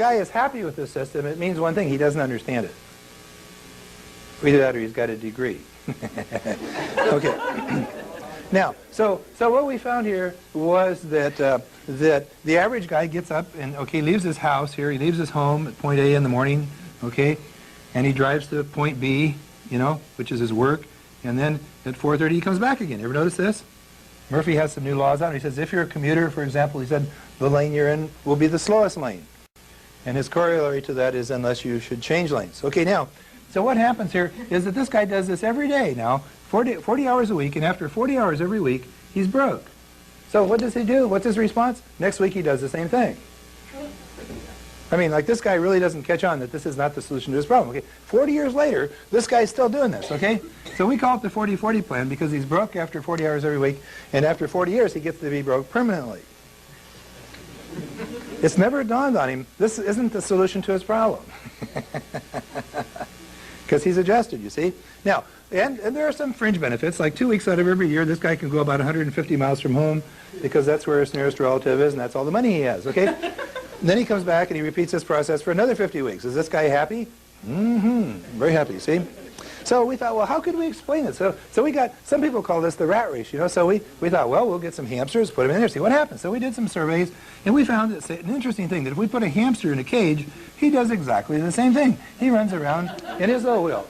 guy is happy with the system, it means one thing: he doesn't understand it. Either that or he's got a degree. Okay. Now, so what we found here was that that the average guy gets up and, okay, leaves his house here, he leaves his home at point A in the morning, okay, and he drives to point B, you know, which is his work, and then at 4:30 he comes back again. Ever notice this? Murphy has some new laws out. He says if you're a commuter, for example, he said the lane you're in will be the slowest lane. And his corollary to that is unless you should change lanes. Okay, now, so what happens here is that this guy does this every day now, 40 hours a week, and after 40 hours every week, he's broke. So what does he do? What's his response? Next week he does the same thing. I mean, like, this guy really doesn't catch on that this is not the solution to his problem. Okay, 40 years later, this guy's still doing this, okay? So we call it the 40-40 plan because he's broke after 40 hours every week, and after 40 years he gets to be broke permanently. It's never dawned on him, this isn't the solution to his problem. Because he's adjusted, you see. Now, and there are some fringe benefits, like 2 weeks out of every year, this guy can go about 150 miles from home because that's where his nearest relative is, and that's all the money he has, okay? And then he comes back and he repeats this process for another 50 weeks. Is this guy happy? Mm-hmm. Very happy, see? So we thought, well, how could we explain it? So we got, some people call this the rat race, you know, so we thought, well, we'll get some hamsters, put them in there, see what happens. So we did some surveys, and we found it's an interesting thing, that if we put a hamster in a cage, he does exactly the same thing. He runs around in his little wheel.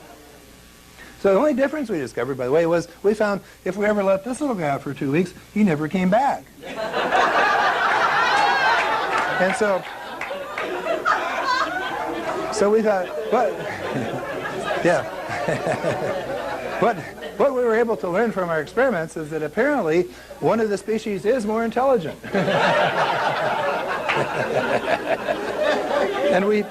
So the only difference we discovered, by the way, was we found if we ever let this little guy out for 2 weeks, he never came back. And so we thought, what? Yeah. What we were able to learn from our experiments is that apparently one of the species is more intelligent. And we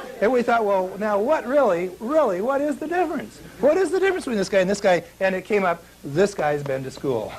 thought, well, now what really, what is the difference? What is the difference between this guy and this guy? And it came up, this guy's been to school.